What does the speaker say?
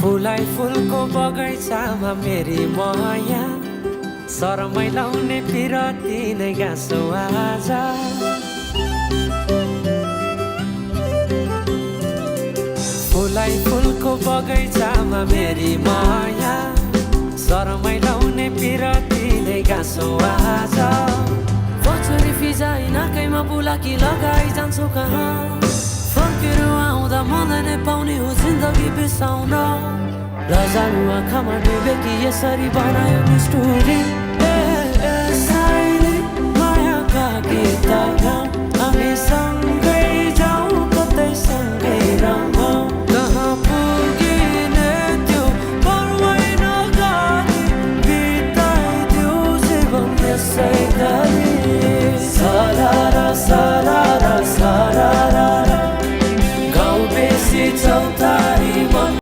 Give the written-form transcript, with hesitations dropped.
फुलाई फुलको बगैँचामा मेरी माया शरमै लाउने पिरती नै गाँसो आज फुलाई फुलको बगैँचामा मेरी माया शरमै लाउने पिरती नै गाँसो आज पछुरी फिजाइ नाकैमा बुलाकी लगाइ जान्छु कहाँ फर्केर आउँदा मलाई नै पाउने हो जिन्दगी बिसाउन रजालु आँखामा डुबेकी यसरी बनायो नि स्टोरी यसैले मायाका गीत गाउँ हामी